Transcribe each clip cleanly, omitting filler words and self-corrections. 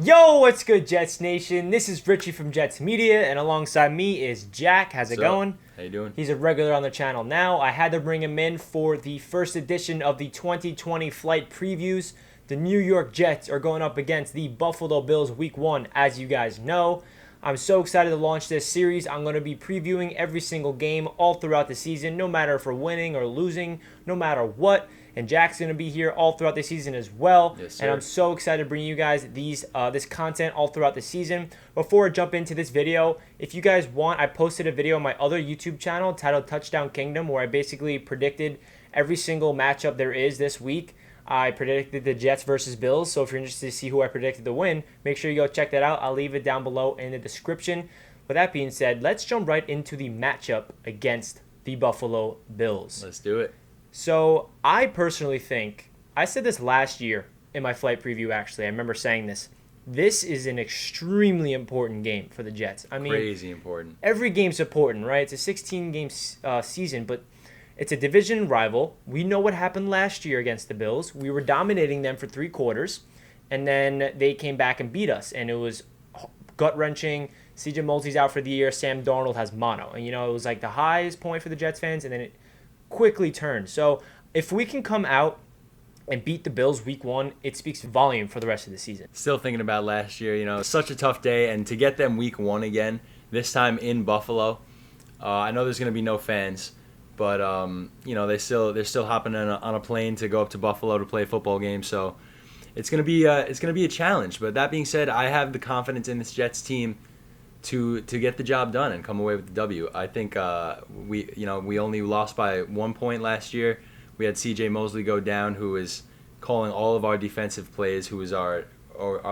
Yo, what's good, Jets Nation? This is Richie from Jets Media, and alongside me is Jack. How's it What's up? going? How you doing? He's a regular on the channel now. I had to bring him in for the first edition of the 2020 flight previews. The New York Jets are going up against the Buffalo Bills Week 1, as you guys know. I'm so excited to launch this series. I'm going to be previewing every single game all throughout the season, no matter if we're winning or losing, no matter what. And Jack's going to be here all throughout the season as well. Yes, sir. And I'm so excited to bring you guys this content all throughout the season. Before I jump into this video, if you guys want, I posted a video on my other YouTube channel titled Touchdown Kingdom, where I basically predicted every single matchup there is this week. I predicted the Jets versus Bills, so if you're interested to see who I predicted to win, make sure you go check that out. I'll leave it down below in the description. With that being said, let's jump right into the matchup against the Buffalo Bills. Let's do it. So I personally think, I said this last year in my flight preview actually, I remember saying this. This is an extremely important game for the Jets. I mean, Crazy important. every game's important, right? It's a 16-game season, but it's a division rival. We know what happened last year against the Bills. We were dominating them for 3 quarters, and then they came back and beat us, and it was gut-wrenching. CJ Mosley's out for the year. Sam Darnold has mono. And, it was like the highest point for the Jets fans, and then it quickly turned. So if we can come out and beat the Bills Week 1, it speaks volume for the rest of the season. Still thinking about last year, such a tough day, and to get them Week 1 again, this time in Buffalo. I know there's going to be no fans, but they're still hopping on a plane to go up to Buffalo to play a football game. So it's going to be a challenge. But that being said, I have the confidence in this Jets team to get the job done and come away with the W. I think we only lost by 1 point last year. We had CJ Mosley go down, who is calling all of our defensive plays, who is our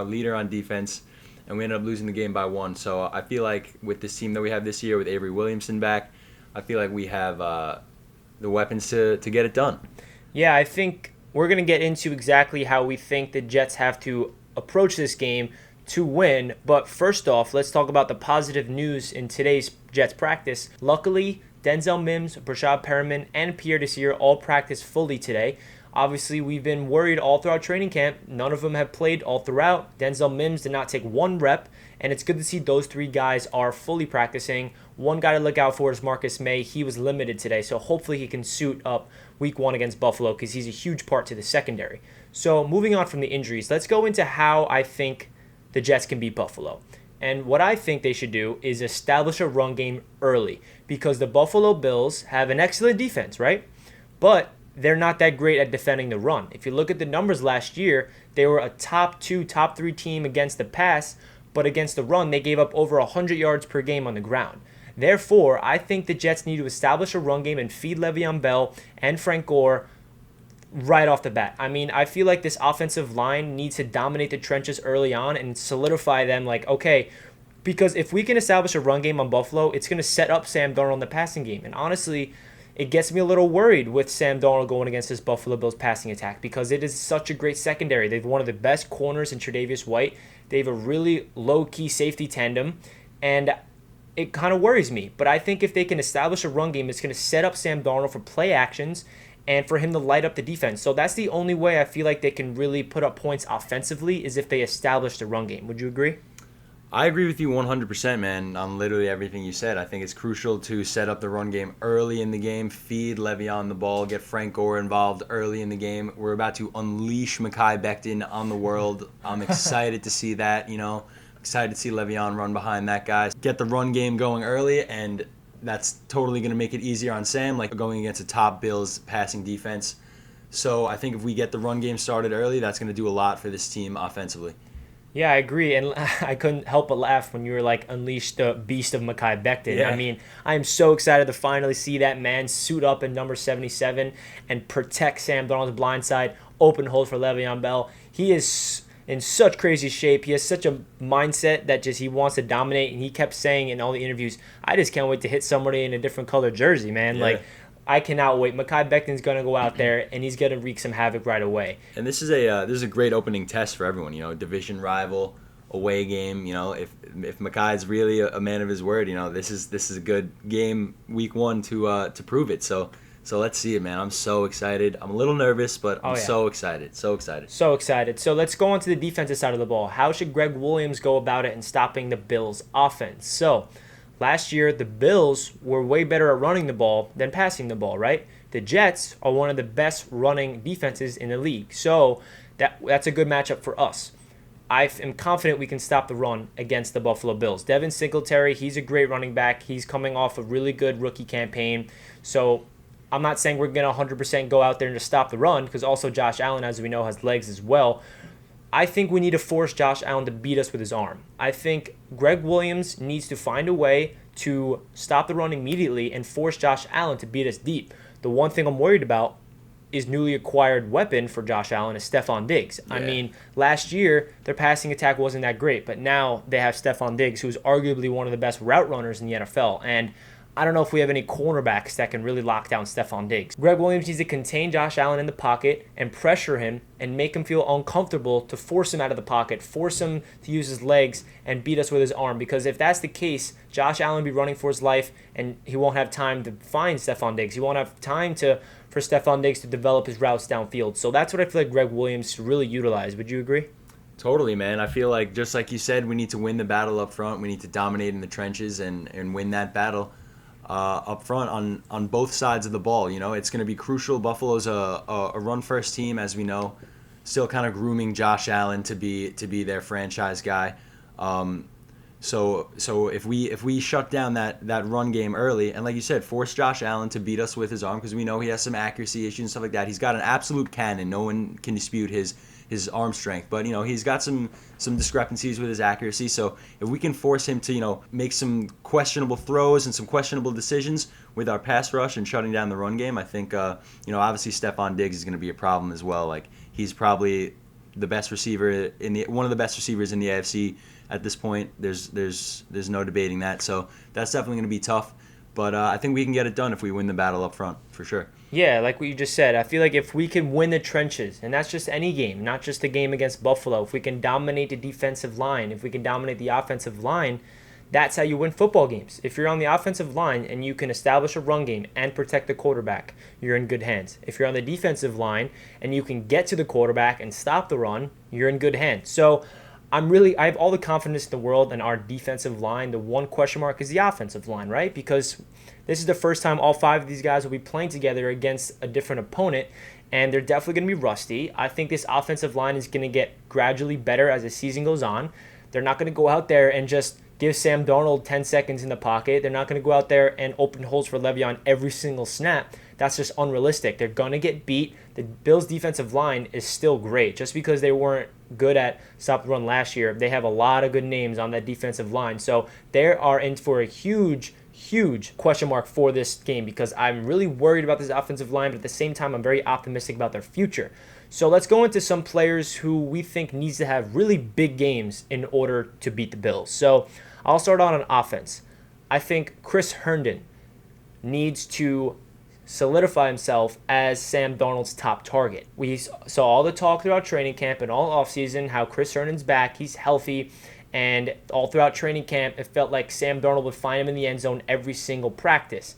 leader on defense, and we ended up losing the game by 1. So I feel like with this team that we have this year, with Avery Williamson back, I feel like we have the weapons to get it done. Yeah, I think we're going to get into exactly how we think the Jets have to approach this game to win. But first off, let's talk about the positive news in today's Jets practice. Luckily, Denzel Mims, Brashad Perriman, and Pierre Desir all practiced fully today. Obviously, we've been worried all throughout training camp. None of them have played all throughout. Denzel Mims did not take 1 rep, and it's good to see those 3 guys are fully practicing. One guy to look out for is Marcus May. He was limited today, so hopefully he can suit up Week 1 against Buffalo because he's a huge part to the secondary. So moving on from the injuries, let's go into how I think the Jets can beat Buffalo. And what I think they should do is establish a run game early because the Buffalo Bills have an excellent defense, right? But they're not that great at defending the run. If you look at the numbers last year, they were a top 2, top 3 team against the pass, but against the run, they gave up over 100 yards per game on the ground. Therefore, I think the Jets need to establish a run game and feed Le'Veon Bell and Frank Gore right off the bat. I mean, I feel like this offensive line needs to dominate the trenches early on and solidify them okay, because if we can establish a run game on Buffalo, it's going to set up Sam Darnold in the passing game. And honestly, it gets me a little worried with Sam Darnold going against this Buffalo Bills passing attack because it is such a great secondary. They have one of the best corners in Tre'Davious White. They have a really low-key safety tandem, and it kind of worries me. But I think if they can establish a run game, it's going to set up Sam Darnold for play actions and for him to light up the defense. So that's the only way I feel like they can really put up points offensively is if they establish the run game. Would you agree? I agree with you 100%, man, on literally everything you said. I think it's crucial to set up the run game early in the game, feed Le'Veon the ball, get Frank Gore involved early in the game. We're about to unleash Mekhi Becton on the world. I'm excited to see that, Excited to see Le'Veon run behind that guy. Get the run game going early, and that's totally going to make it easier on Sam, like going against a top Bills passing defense. So I think if we get the run game started early, that's going to do a lot for this team offensively. Yeah, I agree, and I couldn't help but laugh when you were like, unleash the beast of Mekhi Becton. Yeah. I mean, I am so excited to finally see that man suit up in number 77 and protect Sam Darnold's blind side, open holes for Le'Veon Bell. He is in such crazy shape. He has such a mindset that just he wants to dominate, and he kept saying in all the interviews, I just can't wait to hit somebody in a different color jersey, man. Yeah. I cannot wait. Mekhi Becton's going to go out there, and he's going to wreak some havoc right away. And this is a great opening test for everyone. Division rival, away game. If Mekhi's really a man of his word, this is a good game Week 1 to prove it. So So let's see it, man. I'm so excited. I'm a little nervous, but I'm Oh, yeah. so excited. So excited. So excited. So let's go on to the defensive side of the ball. How should Greg Williams go about it in stopping the Bills' offense? So last year, the Bills were way better at running the ball than passing the ball, right? The Jets are one of the best running defenses in the league. So that's a good matchup for us. I am confident we can stop the run against the Buffalo Bills. Devin Singletary, he's a great running back. He's coming off a really good rookie campaign. So I'm not saying we're going to 100% go out there and just stop the run, because also Josh Allen, as we know, has legs as well. I think we need to force Josh Allen to beat us with his arm. I think Greg Williams needs to find a way to stop the run immediately and force Josh Allen to beat us deep. The one thing I'm worried about is newly acquired weapon for Josh Allen is Stephon Diggs. Yeah. I mean, last year, their passing attack wasn't that great, but now they have Stephon Diggs, who's arguably one of the best route runners in the NFL. And I don't know if we have any cornerbacks that can really lock down Stephon Diggs. Greg Williams needs to contain Josh Allen in the pocket and pressure him and make him feel uncomfortable to force him out of the pocket, force him to use his legs and beat us with his arm. Because if that's the case, Josh Allen will be running for his life and he won't have time to find Stephon Diggs. He won't have time for Stephon Diggs to develop his routes downfield. So that's what I feel like Greg Williams should really utilize. Would you agree? Totally, man. I feel like, just like you said, we need to win the battle up front. We need to dominate in the trenches and win that battle up front on both sides of the ball. You know, it's going to be crucial. Buffalo's a run-first team, as we know, still kind of grooming Josh Allen to be their franchise guy. So if we shut down that run game early, and like you said, force Josh Allen to beat us with his arm, because we know he has some accuracy issues and stuff like that. He's got an absolute cannon. No one can dispute his arm strength, but he's got some discrepancies with his accuracy. So if we can force him to make some questionable throws and some questionable decisions with our pass rush and shutting down the run game, I think obviously Stephon Diggs is going to be a problem as well. Like, he's probably the best receiver one of the best receivers in the AFC at this point. There's no debating that. So that's definitely going to be tough. But I think we can get it done if we win the battle up front, for sure. Yeah, like what you just said, I feel like if we can win the trenches, and that's just any game, not just a game against Buffalo, if we can dominate the defensive line, if we can dominate the offensive line, that's how you win football games. If you're on the offensive line and you can establish a run game and protect the quarterback, you're in good hands. If you're on the defensive line and you can get to the quarterback and stop the run, you're in good hands. So I have all the confidence in the world in our defensive line. The one question mark is the offensive line, right? Because this is the first time all five of these guys will be playing together against a different opponent, and they're definitely going to be rusty. I think this offensive line is going to get gradually better as the season goes on. They're not going to go out there and just give Sam Darnold 10 seconds in the pocket. They're not going to go out there and open holes for Le'Veon every single snap. That's just unrealistic. They're going to get beat. The Bills' defensive line is still great. Just because they weren't good at stop the run last year, they have a lot of good names on that defensive line. So they are in for a huge question mark for this game, because I'm really worried about this offensive line, but at the same time, I'm very optimistic about their future. So let's go into some players who we think needs to have really big games in order to beat the Bills. So I'll start on offense. I think Chris Herndon needs to solidify himself as Sam Darnold's top target. We saw all the talk throughout training camp and all offseason how Chris Herndon's back, he's healthy, and all throughout training camp, it felt like Sam Darnold would find him in the end zone every single practice.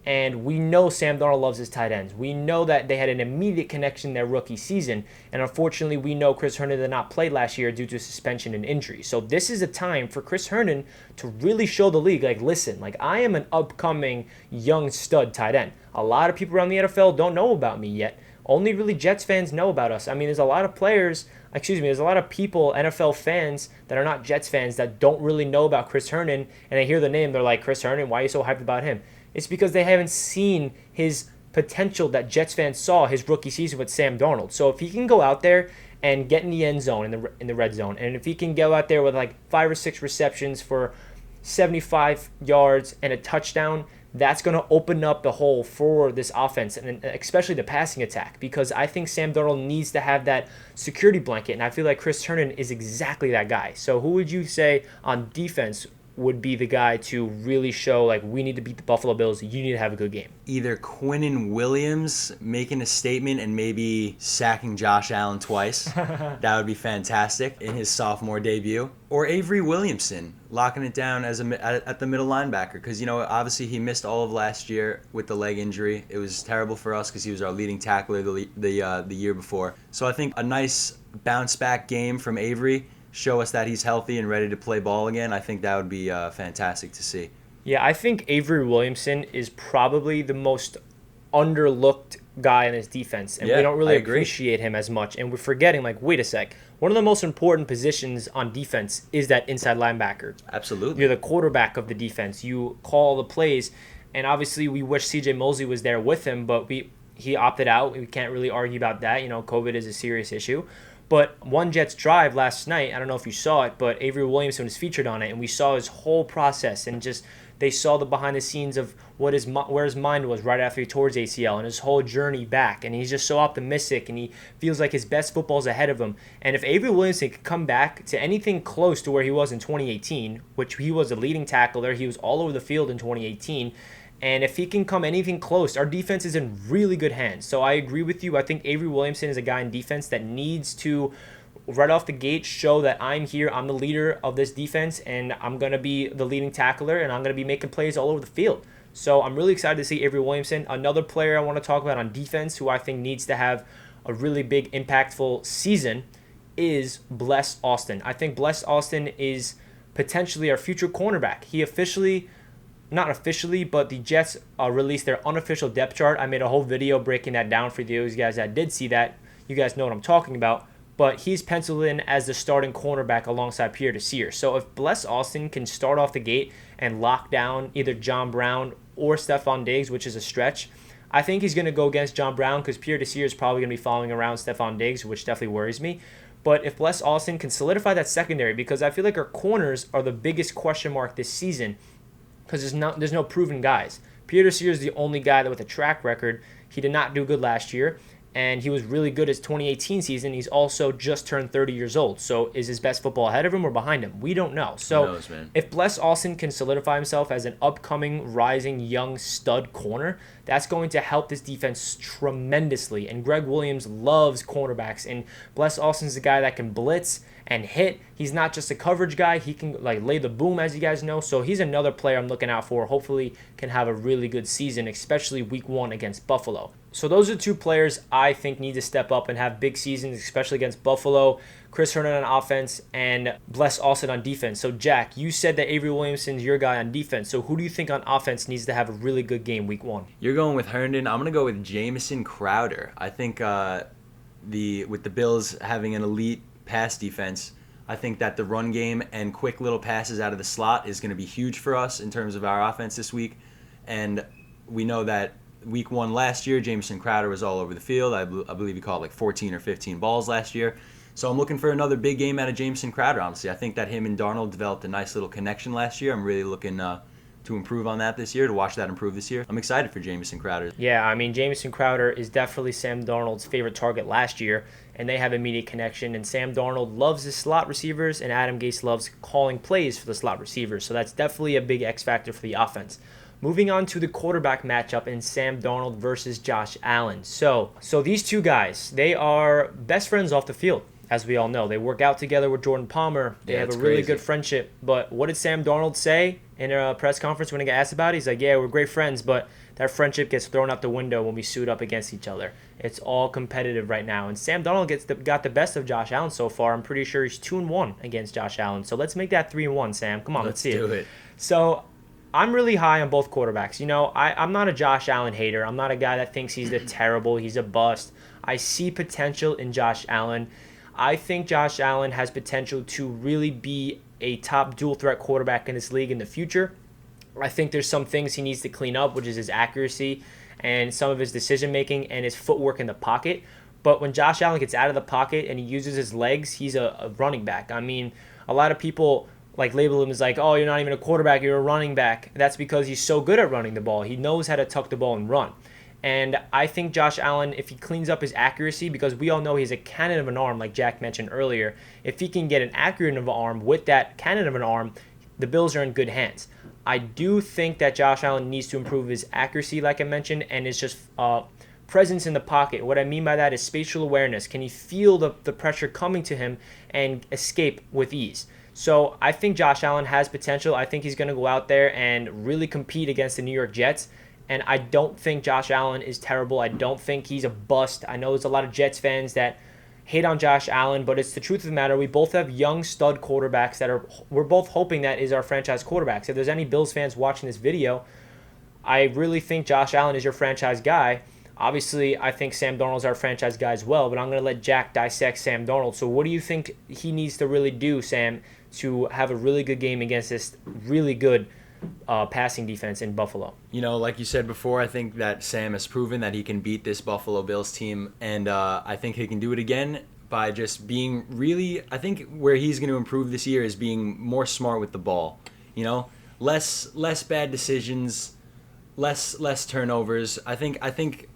And we know Sam Darnold loves his tight ends. We know that they had an immediate connection their rookie season. And unfortunately, we know Chris Herndon did not play last year due to suspension and injury. So this is a time for Chris Herndon to really show the league, like, listen, like, I am an upcoming young stud tight end. A lot of people around the NFL don't know about me yet. Only really Jets fans know about us. I mean, there's a lot of people, NFL fans that are not Jets fans that don't really know about Chris Herndon, and they hear the name, they're like, Chris Herndon, why are you so hyped about him? It's because they haven't seen his potential that Jets fans saw his rookie season with Sam Darnold. So if he can go out there and get in the end zone, in the red zone, and if he can go out there with like 5 or 6 receptions for 75 yards and a touchdown, that's going to open up the hole for this offense, and especially the passing attack, because I think Sam Darnold needs to have that security blanket, and I feel like Chris Herndon is exactly that guy. So who would you say on defense would be the guy to really show, like, we need to beat the Buffalo Bills. You need to have a good game? Either Quinnen Williams making a statement and maybe sacking Josh Allen twice. That would be fantastic in his sophomore debut. Or Avery Williamson locking it down at the middle linebacker. Because, obviously he missed all of last year with the leg injury. It was terrible for us because he was our leading tackler the year before. So I think a nice bounce back game from Avery, show us that he's healthy and ready to play ball again. I think that would be fantastic to see. Yeah, I think Avery Williamson is probably the most underlooked guy in this defense, and we don't really appreciate him as much. And we're forgetting, like, wait a sec, one of the most important positions on defense is that inside linebacker. Absolutely. You're the quarterback of the defense. You call the plays, and obviously we wish C.J. Mosley was there with him, but he opted out. We can't really argue about that. COVID is a serious issue. But one Jets drive last night, I don't know if you saw it, but Avery Williamson was featured on it, and we saw his whole process, and just they saw the behind the scenes of where his mind was right after he tore his ACL and his whole journey back. And he's just so optimistic, and he feels like his best football's ahead of him. And if Avery Williamson could come back to anything close to where he was in 2018, which he was a leading tackler, he was all over the field in 2018. And if he can come anything close, our defense is in really good hands. So I agree with you. I think Avery Williamson is a guy in defense that needs to, right off the gate, show that I'm here, I'm the leader of this defense, and I'm going to be the leading tackler, and I'm going to be making plays all over the field. So I'm really excited to see Avery Williamson. Another player I want to talk about on defense who I think needs to have a really big, impactful season is Bless Austin. I think Bless Austin is potentially our future cornerback. Not officially, but the Jets released their unofficial depth chart. I made a whole video breaking that down for those guys that did see that. You guys know what I'm talking about. But he's penciled in as the starting cornerback alongside Pierre Desir. So if Bless Austin can start off the gate and lock down either John Brown or Stephon Diggs, which is a stretch, I think he's going to go against John Brown because Pierre Desir is probably going to be following around Stephon Diggs, which definitely worries me. But if Bless Austin can solidify that secondary, because I feel like our corners are the biggest question mark this season, because there's no proven guys. Pierre Desir is the only guy that with a track record. He did not do good last year, and he was really good his 2018 season. He's also just turned 30 years old. So is his best football ahead of him or behind him? We don't know. So Who knows, man? If Bless Austin can solidify himself as an upcoming, rising, young stud corner, that's going to help this defense tremendously. And Greg Williams loves cornerbacks, and Bless Austin's the guy that can blitz and hit. He's not just a coverage guy. He can lay the boom, as you guys know. So he's another player I'm looking out for. Hopefully can have a really good season, especially week 1 against Buffalo. So those are two players I think need to step up and have big seasons, especially against Buffalo. Chris Herndon on offense and Bless Austin on defense. So Jack, you said that Avery Williamson's your guy on defense. So who do you think on offense needs to have a really good game week 1? You're going with Herndon. I'm going to go with Jamison Crowder. I think with the Bills having an elite pass defense, I think that the run game and quick little passes out of the slot is going to be huge for us in terms of our offense this week. And we know that week 1 last year, Jamison Crowder was all over the field. I believe he caught like 14 or 15 balls last year. So I'm looking for another big game out of Jamison Crowder, honestly. I think that him and Darnold developed a nice little connection last year. I'm really looking to improve on that this year, to watch that improve this year. I'm excited for Jamison Crowder. Yeah, I mean, Jamison Crowder is definitely Sam Darnold's favorite target last year, and they have immediate connection. And Sam Darnold loves his slot receivers, and Adam Gase loves calling plays for the slot receivers. So that's definitely a big X factor for the offense. Moving on to the quarterback matchup in Sam Darnold versus Josh Allen. So these two guys, they are best friends off the field, as we all know. They work out together with Jordan Palmer. They have a really good friendship. But what did Sam Darnold say in a press conference when he got asked about it? He's like, yeah, we're great friends, but that friendship gets thrown out the window when we suit up against each other. It's all competitive right now. And Sam Darnold got the best of Josh Allen so far. I'm pretty sure he's 2-1 against Josh Allen. So let's make that 3-1, Sam. Come on, let's see it. Let's do it. So I'm really high on both quarterbacks. I'm not a Josh Allen hater. I'm not a guy that thinks he's terrible. He's a bust. I see potential in Josh Allen. I think Josh Allen has potential to really be a top dual threat quarterback in this league in the future. I think there's some things he needs to clean up, which is his accuracy and some of his decision making and his footwork in the pocket. But when Josh Allen gets out of the pocket and he uses his legs, he's a running back. I mean, a lot of people label him as oh, you're not even a quarterback, you're a running back. That's because he's so good at running the ball. He knows how to tuck the ball and run. And I think Josh Allen, if he cleans up his accuracy, because we all know he has a cannon of an arm, like Jack mentioned earlier, if he can get an accurate of an arm with that cannon of an arm, the Bills are in good hands. I do think that Josh Allen needs to improve his accuracy, like I mentioned, and his just presence in the pocket. What I mean by that is spatial awareness. Can he feel the pressure coming to him and escape with ease? So I think Josh Allen has potential. I think he's going to go out there and really compete against the New York Jets. And I don't think Josh Allen is terrible. I don't think he's a bust. I know there's a lot of Jets fans that hate on Josh Allen, but it's the truth of the matter. We both have young stud quarterbacks we're both hoping that is our franchise quarterbacks. If there's any Bills fans watching this video, I really think Josh Allen is your franchise guy. Obviously, I think Sam Darnold's our franchise guy as well, but I'm going to let Jack dissect Sam Darnold. So what do you think he needs to really do, Sam, to have a really good game against this really good passing defense in Buffalo? Like you said before, I think that Sam has proven that he can beat this Buffalo Bills team, and I think he can do it again by just being really, I think where he's going to improve this year is being more smart with the ball. Less bad decisions, less turnovers. I think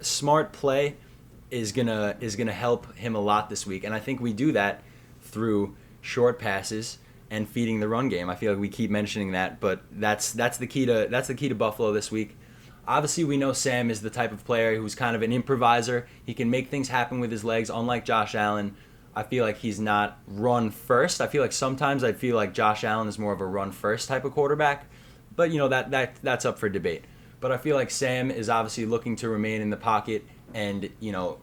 smart play is gonna help him a lot this week, and I think we do that through short passes and feeding the run game. I feel like we keep mentioning that, but that's the key to Buffalo this week. Obviously, we know Sam is the type of player who's kind of an improviser. He can make things happen with his legs, unlike Josh Allen. I feel like he's not run first. I feel like Josh Allen is more of a run first type of quarterback, but that's up for debate. But I feel like Sam is obviously looking to remain in the pocket and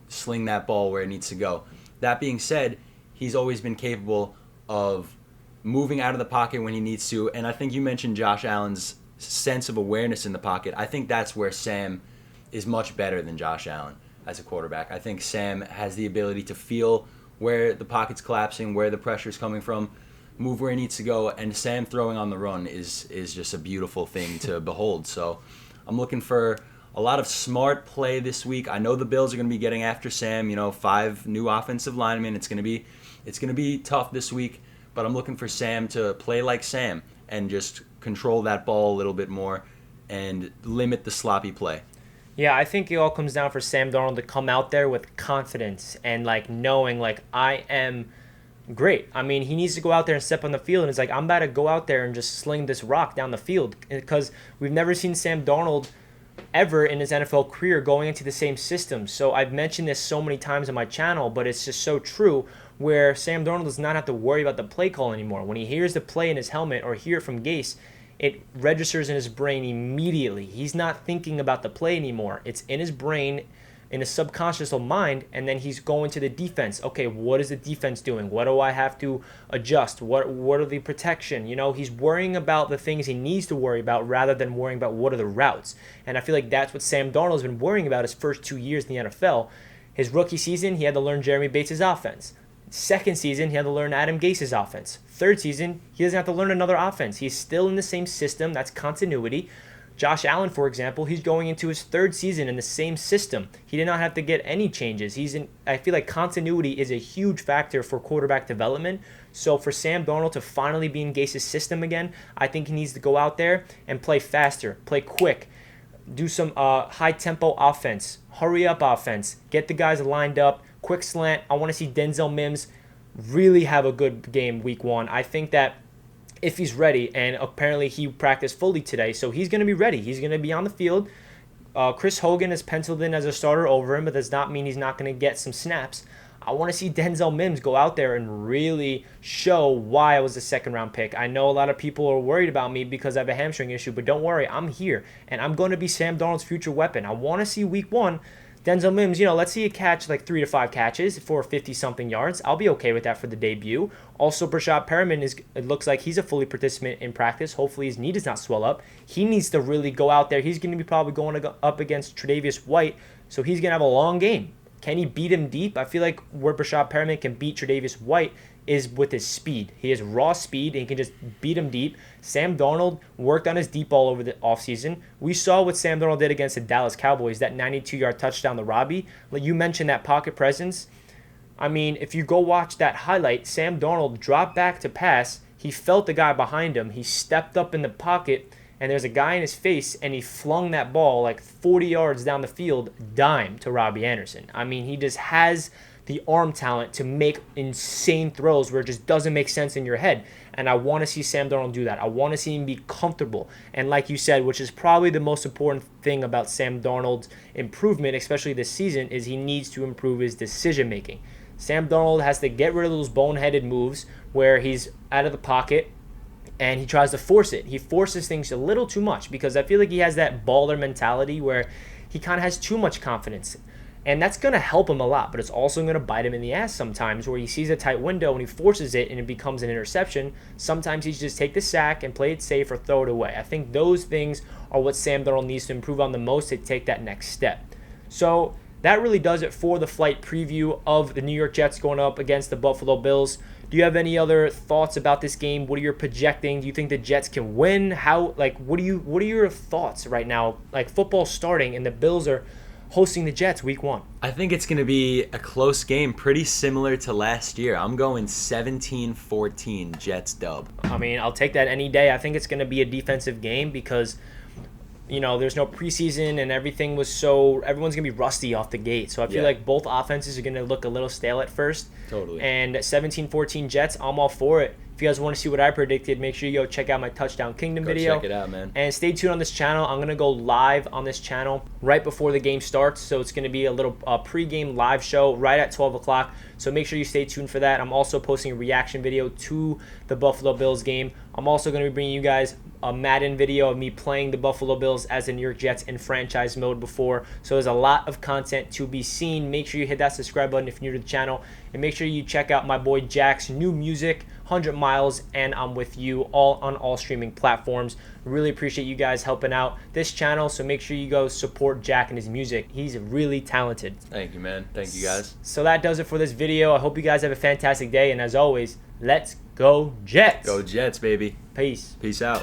sling that ball where it needs to go. That being said, he's always been capable of moving out of the pocket when he needs to, and I think you mentioned Josh Allen's sense of awareness in the pocket. I think that's where Sam is much better than Josh Allen as a quarterback. I think Sam has the ability to feel where the pocket's collapsing, where the pressure's coming from, move where he needs to go, and Sam throwing on the run is just a beautiful thing to behold. So I'm looking for a lot of smart play this week. I know the Bills are going to be getting after Sam, 5 new offensive linemen. It's going to be tough this week, but I'm looking for Sam to play like Sam and just control that ball a little bit more and limit the sloppy play. Yeah, I think it all comes down for Sam Darnold to come out there with confidence and knowing I am great. I mean, he needs to go out there and step on the field, and it's I'm about to go out there and just sling this rock down the field, because we've never seen Sam Darnold ever in his NFL career going into the same system. So I've mentioned this so many times on my channel, but it's just so true, where Sam Darnold does not have to worry about the play call anymore. When he hears the play in his helmet or hear it from Gase, it registers in his brain immediately. He's not thinking about the play anymore. It's in his brain, in his subconscious mind, and then he's going to the defense. Okay, what is the defense doing? What do I have to adjust? What are the protection? He's worrying about the things he needs to worry about rather than worrying about what are the routes. And I feel like that's what Sam Darnold's been worrying about his first 2 years in the NFL. His rookie season, he had to learn Jeremy Bates' offense. Second season, he had to learn Adam Gase's offense. Third season, he doesn't have to learn another offense. He's still in the same system. That's continuity. Josh Allen, for example, he's going into his third season in the same system. He did not have to get any changes. I feel like continuity is a huge factor for quarterback development. So for Sam Darnold to finally be in Gase's system again, I think he needs to go out there and play faster, play quick, do some high-tempo offense, hurry-up offense, get the guys lined up, quick slant. I want to see Denzel Mims really have a good game week 1. I think that if he's ready, and apparently he practiced fully today, so he's going to be ready. He's going to be on the field. Chris Hogan is penciled in as a starter over him, but does not mean he's not going to get some snaps. I want to see Denzel Mims go out there and really show why I was a second-round pick. I know a lot of people are worried about me because I have a hamstring issue, but don't worry, I'm here, and I'm going to be Sam Darnold's future weapon. I want to see week 1 Denzel Mims, let's see it catch 3 to 5 catches for 50-something yards. I'll be okay with that for the debut. Also, Brashad Perriman, it looks like he's a fully participant in practice. Hopefully his knee does not swell up. He needs to really go out there. He's going to be probably going up against Tre'Davious White, so he's going to have a long game. Can he beat him deep? I feel like where Brashad Perriman can beat Tre'Davious White is with his speed. He has raw speed, and he can just beat him deep. Sam Darnold worked on his deep ball over the offseason. We saw what Sam Darnold did against the Dallas Cowboys, that 92-yard touchdown to Robbie. Like you mentioned, that pocket presence. I mean, if you go watch that highlight, Sam Darnold dropped back to pass. He felt the guy behind him. He stepped up in the pocket, and there's a guy in his face, and he flung that ball 40 yards down the field, dime to Robbie Anderson. I mean, he just has the arm talent to make insane throws where it just doesn't make sense in your head. And I want to see Sam Darnold do that. I want to see him be comfortable. And like you said, which is probably the most important thing about Sam Darnold's improvement, especially this season, is he needs to improve his decision making. Sam Darnold has to get rid of those boneheaded moves where he's out of the pocket and he tries to force it. He forces things a little too much because I feel like he has that baller mentality where he kind of has too much confidence. And that's going to help him a lot, but it's also going to bite him in the ass sometimes where he sees a tight window and he forces it and it becomes an interception. Sometimes he should just take the sack and play it safe or throw it away. I think those things are what Sam Darnold needs to improve on the most to take that next step. So that really does it for the flight preview of the New York Jets going up against the Buffalo Bills. Do you have any other thoughts about this game? What are you projecting? Do you think the Jets can win? What are your thoughts right now? Like, football starting and the Bills are hosting the Jets week 1. I think it's going to be a close game, pretty similar to last year. I'm going 17-14 Jets dub. I mean, I'll take that any day. I think it's going to be a defensive game because, there's no preseason and everyone's going to be rusty off the gate. So I feel like both offenses are going to look a little stale at first. Totally. And 17-14 Jets, I'm all for it. If you guys want to see what I predicted, make sure you go check out my Touchdown Kingdom video. Check it out, man. And stay tuned on this channel. I'm going to go live on this channel right before the game starts. So it's going to be a little pre-game live show right at 12 o'clock. So make sure you stay tuned for that. I'm also posting a reaction video to the Buffalo Bills game. I'm also going to be bringing you guys a Madden video of me playing the Buffalo Bills as the New York Jets in franchise mode before. So there's a lot of content to be seen. Make sure you hit that subscribe button if you're new to the channel. And make sure you check out my boy Jack's new music, 100 Miles, and I'm With You, all on all streaming platforms. Really appreciate you guys helping out this channel. So make sure you go support Jack and his music. He's really talented. Thank you, man. Thank you, guys. So that does it for this video. I hope you guys have a fantastic day. And as always, let's go Jets. Go Jets, baby. Peace. Peace out.